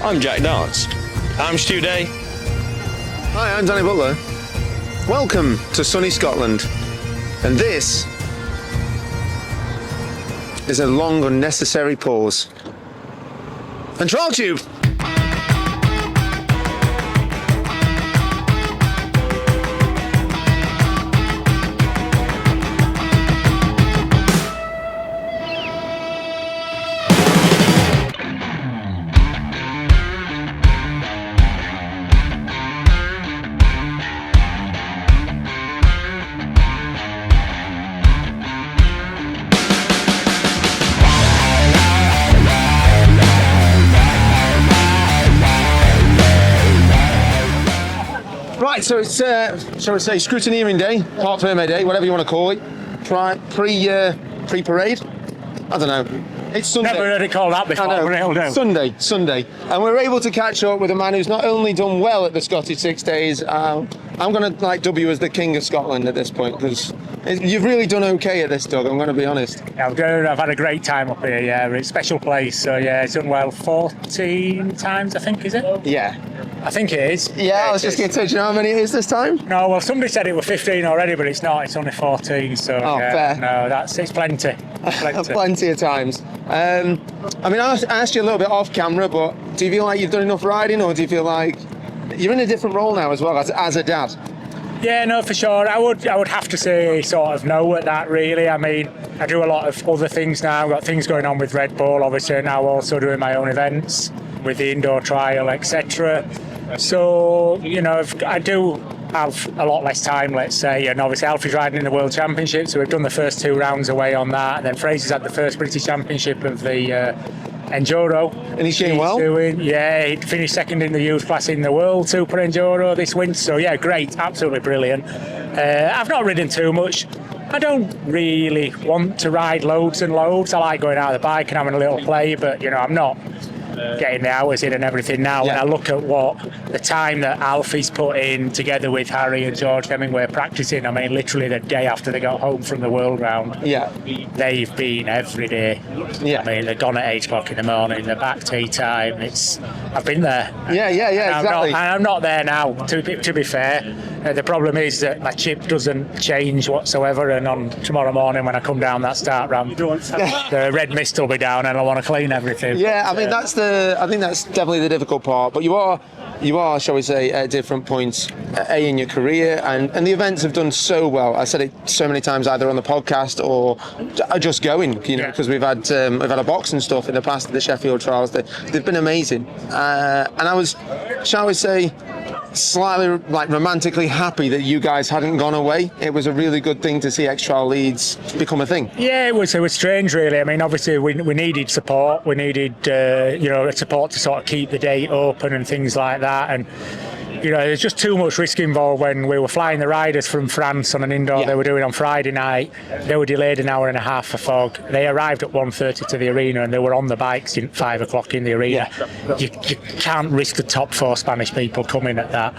I'm Jack Dance. I'm Stu Day. Hi, I'm Danny Butler. Welcome to sunny Scotland. And this is a long, unnecessary pause. And TrialTube! Right, so it's, shall we say, scrutineering day, part permit day, whatever you want to call it. Pre-parade? I don't know. It's Sunday. Never heard it called that before. I know. Sunday. And we're able to catch up with a man who's not only done well at the Scottish 6 days, I'm going to dub you as the King of Scotland at this point, because you've really done okay at this, Doug, I'm going to be honest. Yeah, I've had a great time up here, yeah. It's a special place, so yeah, it's done well 14 times, I think, is it? Yeah. I think it is. Yeah, I was just going to say, do you know how many it is this time? No, well, somebody said it was 15 already, but it's not. It's only 14, so yeah, fair. No, it's plenty. Plenty of times. I mean, I asked you a little bit off camera, but do you feel like you've done enough riding, or do you feel like you're in a different role now as well as a dad? Yeah, no, for sure. I would have to say sort of no at that, really. I mean, I do a lot of other things now. I've got things going on with Red Bull, obviously, now also doing my own events with the indoor trial, etc. So, you know, I do have a lot less time, let's say, and obviously Alfie's riding in the World Championship, so we've done the first 2 rounds away on that, and then Fraser's had the first British Championship of the Enduro. And he's doing well? Yeah, he finished second in the youth class in the World Super Enduro this winter, so yeah, great, absolutely brilliant. I've not ridden too much. I don't really want to ride loads and loads. I like going out of the bike and having a little play, but, you know, I'm not getting the hours in and everything now. Yeah. When I look at what the time that Alfie's put in together with Harry and George Hemingway practicing, I mean, literally the day after they got home from the World Round, Yeah. they've been every day. Yeah. I mean, they're gone at 8 o'clock in the morning, they're back tea time. I've been there. Yeah, exactly. I'm not there now, to be fair. The problem is that my chip doesn't change whatsoever, and on tomorrow morning when I come down that start ramp, the red mist will be down and I want to clean everything. Yeah, I mean, I think that's definitely the difficult part, but you are, shall we say, at different points in your career, and the events have done so well. I said it so many times, either on the podcast or just going, you know, because we've had a box and stuff in the past at the Sheffield trials. They've been amazing, and I was, shall we say, slightly like romantically happy that you guys hadn't gone away. It was a really good thing to see X-Trial Leeds become a thing. Yeah, it was strange, really. I mean, obviously we needed support. We needed support to sort of keep the date open and things like that. And you know, there's just too much risk involved. When we were flying the riders from France on an indoor they were doing on Friday night, they were delayed an hour and a half for fog. They arrived at 1:30 to the arena and they were on the bikes at 5 o'clock in the arena. You can't risk the top 4 Spanish people coming at that.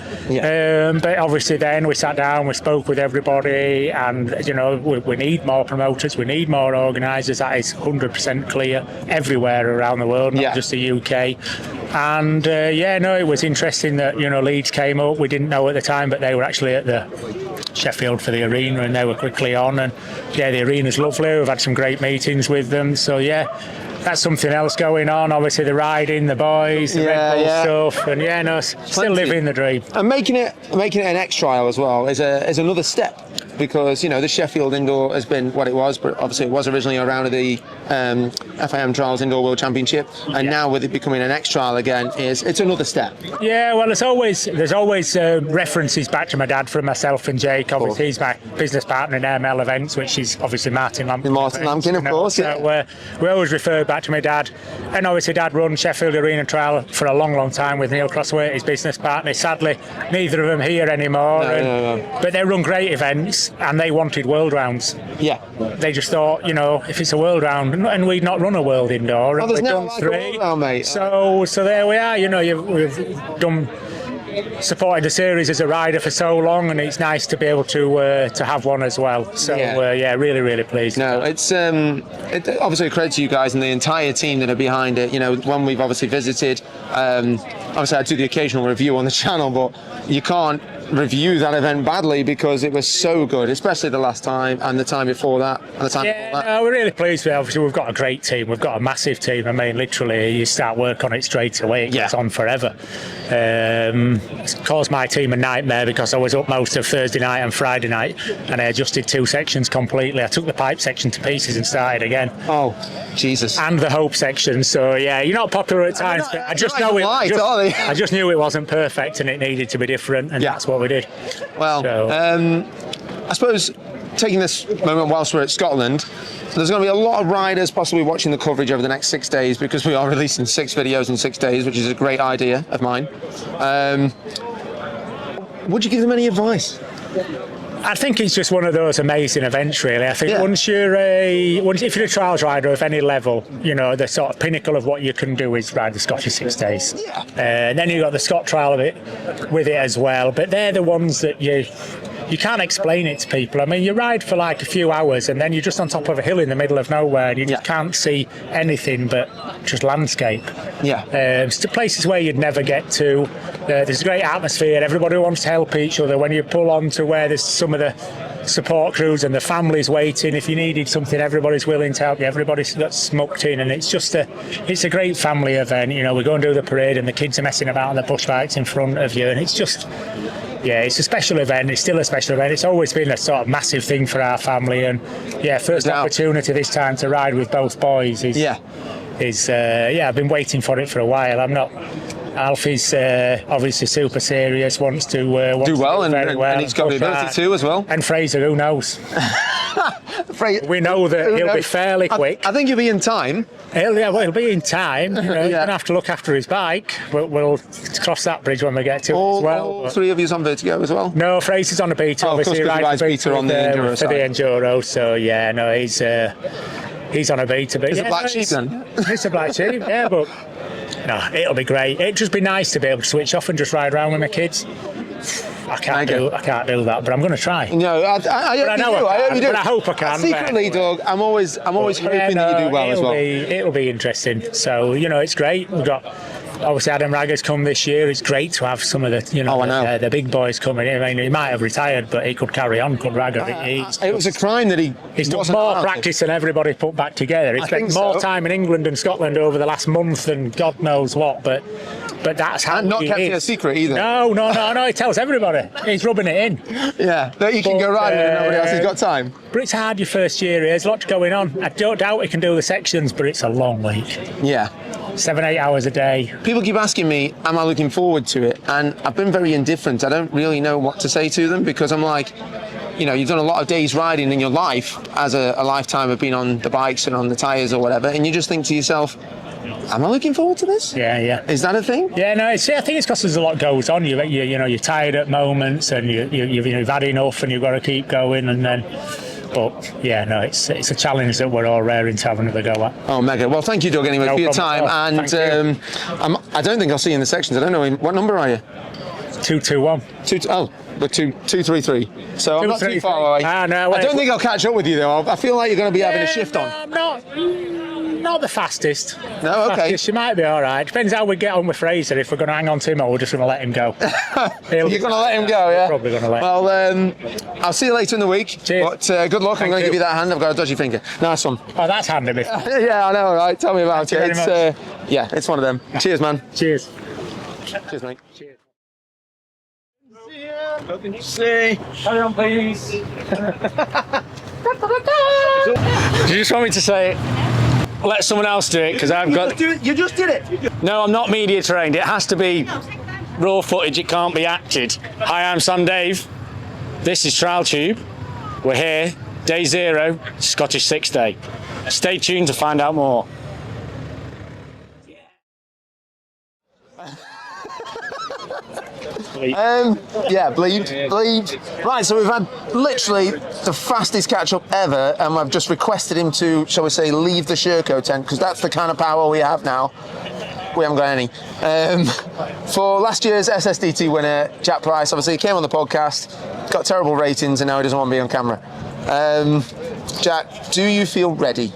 But obviously then we sat down, we spoke with everybody, and you know, we need more promoters, we need more organisers. That is 100% clear everywhere around the world, not just the UK. And it was interesting that, you know, Leeds came up. We didn't know at the time, but they were actually at the Sheffield for the arena, and they were quickly on. And yeah, the arena's lovely. We've had some great meetings with them. So yeah, that's something else going on. Obviously the riding, the boys, the Red Bull stuff, and still living the dream. And making it an X-Trial as well is another step, because, you know, the Sheffield Indoor has been what it was, but obviously it was originally around the FIM Trials Indoor World Championship, and now with it becoming an X-Trial again, it's another step. Yeah, well, there's always references back to my dad from myself and Jake. Obviously, he's my business partner in ML Events, which is obviously Martin Lampkin. Martin Lampkin, of course. So we always refer back to my dad, and obviously Dad run Sheffield Arena Trial for a long, long time with Neil Crosswaite, his business partner. Sadly, neither of them here anymore. No. But they run great events, and they wanted world rounds. Yeah. They just thought, you know, if it's a world round, and we'd not run a world indoor, and there's we've no done 3. World round, mate. So there we are. You know, we've done supported the series as a rider for so long, and it's nice to be able to have one as well. So yeah, really, really pleased. No, it's obviously a credit to you guys and the entire team that are behind it. You know, when we've obviously visited, obviously I do the occasional review on the channel, but you can't review that event badly because it was so good, especially the last time and the time before that and the time before that. No, we're really pleased with it. Obviously, we've got a great team. We've got a massive team. I mean, literally, you start work on it straight away. It goes on forever. It's caused my team a nightmare because I was up most of Thursday night and Friday night, and I adjusted 2 sections completely. I took the pipe section to pieces and started again. Oh, Jesus. And the hope section. So yeah, you're not popular at times. But I just know I just knew it wasn't perfect and it needed to be different, and that's what we did. Well, I suppose taking this moment whilst we're at Scotland, there's going to be a lot of riders possibly watching the coverage over the next 6 days because we are releasing 6 videos in 6 days, which is a great idea of mine. Would you give them any advice? I think it's just one of those amazing events, really. I think if you're a trials rider of any level, you know, the sort of pinnacle of what you can do is ride the Scottish 6 days. Yeah. And then you've got the Scot Trial of it with it as well. But they're the ones that you can't explain it to people. I mean, you ride for like a few hours and then you're just on top of a hill in the middle of nowhere and you just can't see anything but just landscape. Yeah. It's to places where you'd never get to. There's a great atmosphere. Everybody wants to help each other. When you pull on to where there's some of the support crews and the families waiting, if you needed something, everybody's willing to help you. Everybody's got smucked in, and it's a great family event. You know, we go and do the parade and the kids are messing about on the push bikes in front of you, and it's just... Yeah, it's a special event. It's still a special event. It's always been a sort of massive thing for our family, and first opportunity this time to ride with both boys is I've been waiting for it for a while. Alfie's obviously super serious, wants to do well, and he's got the ability to as well. And Fraser, who knows? We know that he'll be fairly quick. I think he'll be in time. He'll be in time. You know, he's going to have to look after his bike. We'll cross that bridge when we get to it as well. All 3 of you on Vertigo as well? No, Fraser's on a Beta. Obviously, he rides Beta on the Enduro side. For the Enduro, so yeah, no, he's on a Beta. But he's a black sheep then? He's a black sheep, yeah, but no, it'll be great. It'd just be nice to be able to switch off and just ride around with my kids. I can't do that, but I'm going to try. No, I hope you do. But I hope I can. Secretly, Doug, I'm always hoping that you do well as well. It'll be interesting. So, you know, it's great. We've got obviously Adam Ragger's come this year. It's great to have some of the, you know, the big boys coming in. I mean, he might have retired, but he could carry on, could Ragger. It was a crime that he's done more practice than everybody put back together. He spent more time in England and Scotland over the last month than God knows what, but that's how not kept it a secret either. No, he tells everybody. He's rubbing it in. Yeah, that he can go riding and nobody else has got time. But it's hard your first year here. There's a lot going on. I don't doubt he can do the sections, but it's a long week. Yeah. 7-8 hours a day. People keep asking me, am I looking forward to it? And I've been very indifferent. I don't really know what to say to them because I'm like, you know, you've done a lot of days riding in your life as a lifetime of being on the bikes and on the tyres or whatever, and you just think to yourself, am I looking forward to this? Yeah. Is that a thing? Yeah, no. I think it's because there's a lot goes on. You're tired at moments, and you've had enough, and you've got to keep going, and then. But yeah, no, it's a challenge that we're all raring to have another go at. Oh, mega. Well, thank you, Doug, anyway, for your time. And I don't think I'll see you in the sections. I don't know. What number are you? 221. We're 233. So I'm not too far away. No, I don't think I'll catch up with you, though. I feel like you're going to be having a shift on. I'm not the fastest. No, okay. She might be all right. Depends how we get on with Fraser. If we're going to hang on to him or we're just going to let him go. You're going to let him go, yeah? Probably going to let him. Well, I'll see you later in the week. Cheers. But good luck. I'm going to give you that hand. I've got a dodgy finger. Nice one. Oh, that's handy. Yeah, I know, right? Tell me about it. It's one of them. Cheers, man. Cheers. Cheers, mate. Cheers. See. Carry on, please. Do you just want me to say, let someone else do it? Because I've got. You just did it. No, I'm not media trained. It has to be raw footage. It can't be acted. Hi, I'm Sam Dave. This is TrialTube. We're here, day 0, Scottish 6 Day. Stay tuned to find out more. Bleed. Right, so we've had literally the fastest catch-up ever, and I've just requested him to, shall we say, leave the Sherco tent, because that's the kind of power we have now. We haven't got any. For last year's SSDT winner, Jack Price, obviously he came on the podcast, got terrible ratings, and now he doesn't want to be on camera. Jack, do you feel ready?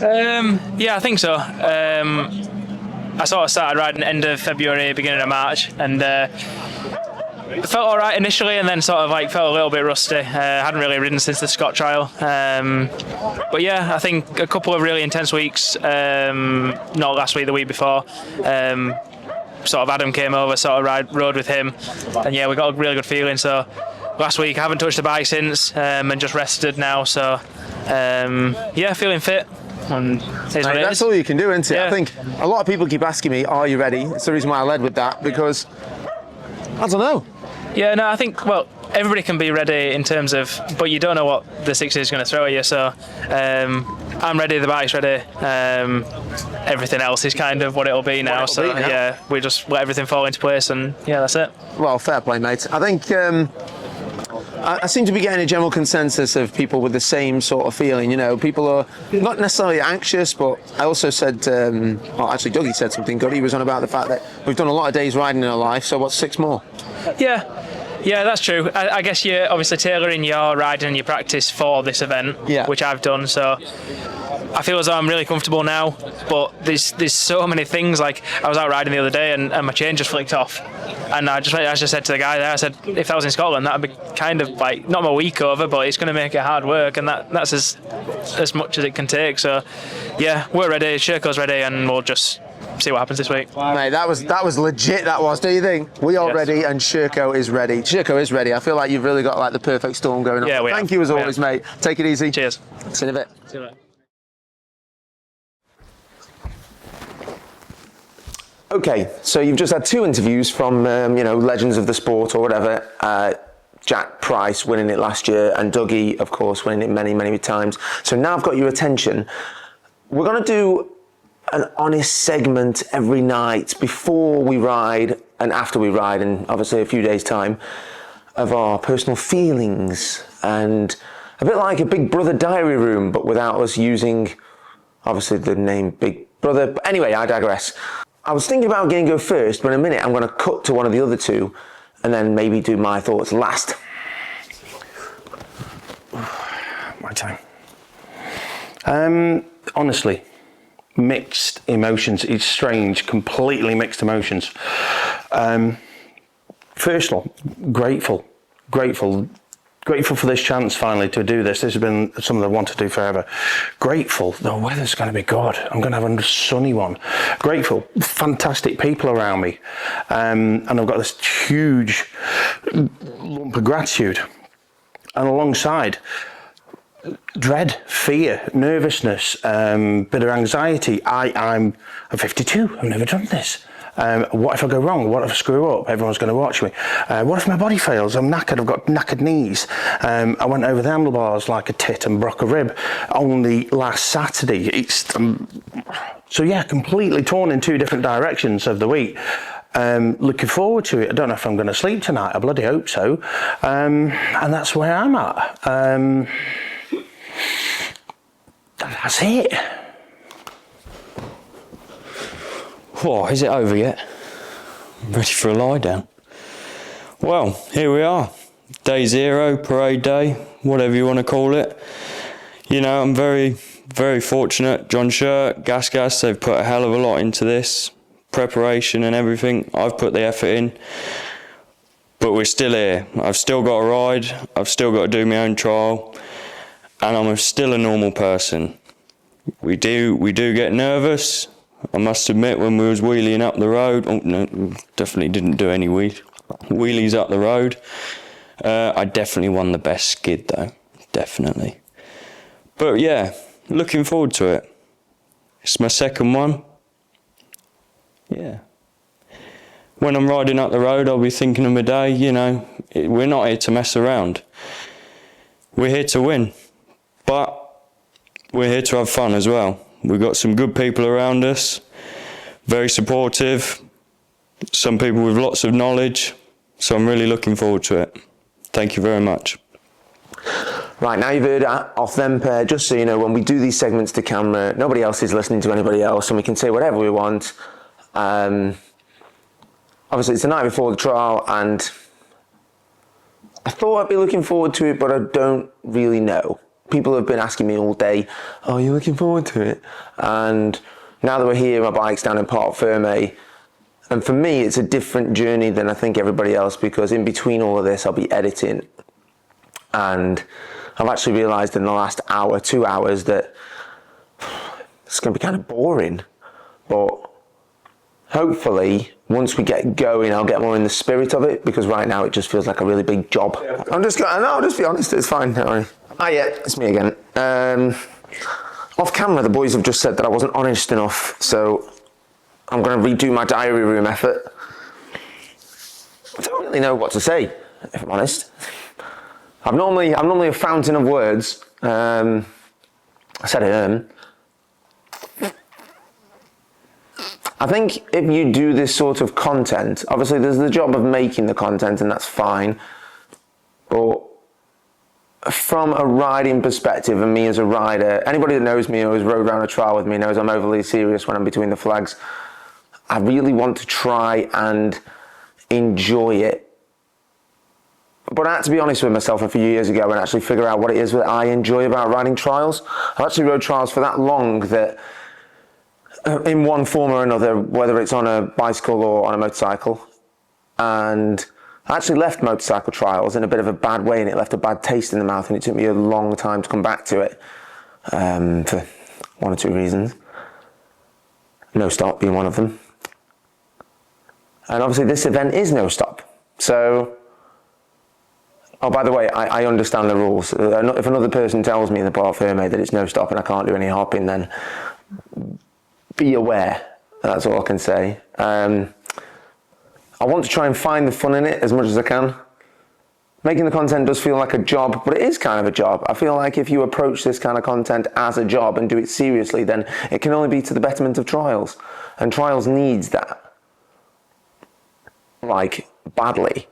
Yeah, I think so. I sort of started riding end of February, beginning of March, and it felt all right initially, and then sort of like felt a little bit rusty. Hadn't really ridden since the Scott trial, but yeah, I think a couple of really intense weeks. Not last week, the week before. Sort of Adam came over, sort of rode with him, and yeah, we got a really good feeling. So last week I haven't touched the bike since, and just rested now. So yeah, feeling fit. And that's all you can do, isn't it? Yeah. I think a lot of people keep asking me, "Are you ready?" It's the reason why I led with that, because I don't know. Yeah, no, I think, well, everybody can be ready in terms of, but you don't know what the 60 is going to throw at you. So I'm ready, the bike's ready. Everything else is kind of what it'll be now. So yeah, we just let everything fall into place, and yeah, that's it. Well, fair play, mate. I think I seem to be getting a general consensus of people with the same sort of feeling. You know, people are not necessarily anxious, but I also said, well, actually, Dougie said something good. He was on about the fact that we've done a lot of days riding in our life, so what's 6 more? Yeah, that's true. I guess you're obviously tailoring your riding and your practice for this event, which I've done. So I feel as though I'm really comfortable now, but there's so many things. Like, I was out riding the other day and my chain just flicked off. And I just said to the guy there, I said, if that was in Scotland, that'd be kind of like, not my week over, but it's going to make it hard work, and that's as much as it can take. So yeah, we're ready, Sherco's ready, and we'll just see what happens this week. Mate, that was legit, that was. Do you think? We are ready, and Sherco is ready. Sherco is ready. I feel like you've really got like the perfect storm going on. Yeah, Thank you as always, mate. Take it easy. Cheers. See you in a bit. See you later. Okay, so you've just had 2 interviews from, legends of the sport or whatever. Jack Price winning it last year, and Dougie, of course, winning it many, many times. So now I've got your attention. We're going to do an honest segment every night before we ride and after we ride, and obviously a few days' time, of our personal feelings, and a bit like a Big Brother diary room, but without us using, obviously, the name Big Brother. But anyway, I digress. I was thinking about getting go first, but in a minute I'm going to cut to one of the other 2 and then maybe do my thoughts last. My time. Honestly, mixed emotions. It's strange, completely mixed emotions. First of all, grateful for this chance finally to do this. This has been something I want to do forever. Grateful, the weather's going to be good. I'm going to have a sunny one. Grateful, fantastic people around me. And I've got this huge lump of gratitude. And alongside, dread, fear, nervousness, bit of anxiety. I'm 52, I've never done this. What if I go wrong? What if I screw up? Everyone's going to watch me. What if my body fails? I'm knackered. I've got knackered knees. I went over the handlebars like a tit and broke a rib only last Saturday. So yeah, completely torn in 2 different directions of the week. Looking forward to it. I don't know if I'm going to sleep tonight. I bloody hope so. And that's where I'm at. That's it. Oh, is it over yet? I'm ready for a lie down. Well, here we are. Day 0, parade day, whatever you want to call it. You know, I'm very, very fortunate. John Shirt, Gas, they've put a hell of a lot into this. Preparation and everything. I've put the effort in. But we're still here. I've still got to ride. I've still got to do my own trial. And I'm still a normal person. We do get nervous. I must admit, when we was wheeling up the road, definitely didn't do any wheelies up the road. I definitely won the best skid though, definitely. But yeah, looking forward to it. It's my second one. Yeah. When I'm riding up the road, I'll be thinking of my day, you know, we're not here to mess around. We're here to win, but we're here to have fun as well. We've got some good people around us, very supportive, some people with lots of knowledge, so I'm really looking forward to it. Thank you very much. Right, now you've heard off them pair, just so you know, when we do these segments to camera, nobody else is listening to anybody else, and we can say whatever we want. Obviously, it's the night before the trial, and I thought I'd be looking forward to it, but I don't really know. People have been asking me all day, "Oh, are you looking forward to it?" And now that we're here, my bike's down in Parc Ferme, and for me, it's a different journey than I think everybody else, because in between all of this, I'll be editing, and I've actually realised in the last hour, 2 hours, that it's going to be kind of boring, but hopefully, once we get going, I'll get more in the spirit of it, because right now it just feels like a really big job. I'll just be honest, it's fine, don't worry. Ah, yeah, it's me again. Off camera, the boys have just said that I wasn't honest enough, so I'm going to redo my diary room effort. I don't really know what to say, if I'm honest. I'm normally a fountain of words. I said it. I think if you do this sort of content, obviously there's the job of making the content, and that's fine. But from a riding perspective, and me as a rider, anybody that knows me or has rode around a trial with me knows I'm overly serious when I'm between the flags. I really want to try and enjoy it. But I had to be honest with myself a few years ago and actually figure out what it is that I enjoy about riding trials. I've actually rode trials for that long that in one form or another, whether it's on a bicycle or on a motorcycle, and I actually left motorcycle trials in a bit of a bad way, and it left a bad taste in the mouth, and it took me a long time to come back to it, for one or two reasons. No stop being one of them. And obviously this event is no stop. So, oh, by the way, I understand the rules. If another person tells me in the Parc Ferme that it's no stop and I can't do any hopping, then be aware. That's all I can say. I want to try and find the fun in it as much as I can. Making the content does feel like a job, but it is kind of a job. I feel like if you approach this kind of content as a job and do it seriously, then it can only be to the betterment of trials. And trials needs that. Like, badly.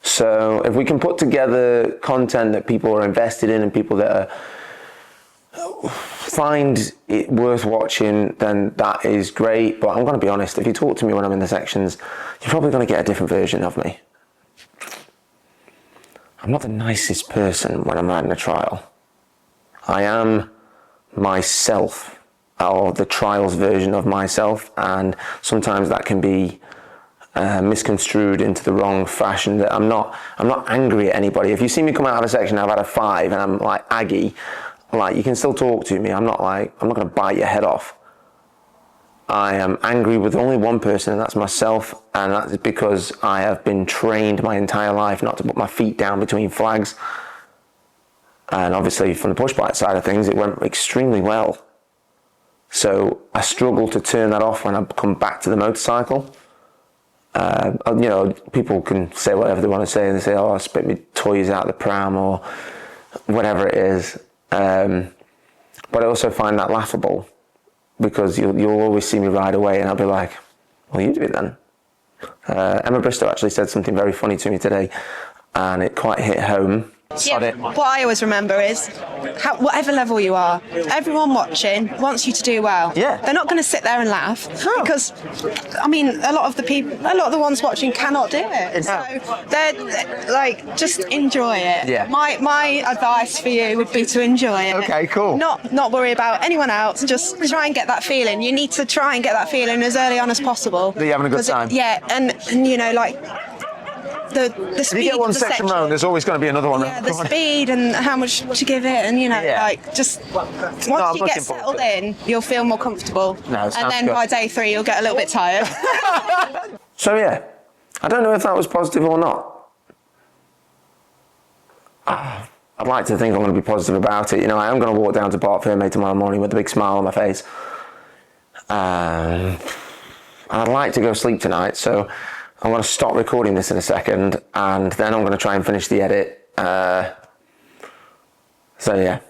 So if we can put together content that people are invested in and people that find it worth watching, then that is great. But I'm going to be honest, if you talk to me when I'm in the sections, you're probably going to get a different version of me. I'm not the nicest person when I'm riding a trial. I am myself, or the trials version of myself, and sometimes that can be misconstrued into the wrong fashion. That I'm not angry at anybody. If you see me come out of a section, I've had a 5 and I'm like aggy, like, you can still talk to me. I'm not going to bite your head off. I am angry with only one person, and that's myself, and that's because I have been trained my entire life not to put my feet down between flags. And obviously from the push bike side of things, it went extremely well. So I struggle to turn that off when I come back to the motorcycle. You know, people can say whatever they want to say, and they say, "Oh, I spit my toys out the pram," or whatever it is. But I also find that laughable, because you'll always see me ride away and I'll be like, "Well, you do it then." Emma Bristow actually said something very funny to me today, and it quite hit home. Yeah, what I always remember is, whatever level you are, everyone watching wants you to do well. Yeah. They're not going to sit there and laugh, because, I mean, a lot of the ones watching cannot do it. So they're like, just enjoy it. Yeah. My advice for you would be to enjoy it. Okay, cool. Not worry about anyone else. Just try and get that feeling. You need to try and get that feeling as early on as possible. That you're having a good time. And you know, like, the speed. If you get one of the section round, there's always going to be another one. Yeah, the speed and how much to give it, and you know, like, just once you get settled in, you'll feel more comfortable. No, and then by day 3, you'll get a little bit tired. So yeah, I don't know if that was positive or not. I'd like to think I'm going to be positive about it. You know, I am going to walk down to Parc Ferme tomorrow morning with a big smile on my face. And I'd like to go sleep tonight, so I'm going to stop recording this in a second, and then I'm going to try and finish the edit. So yeah.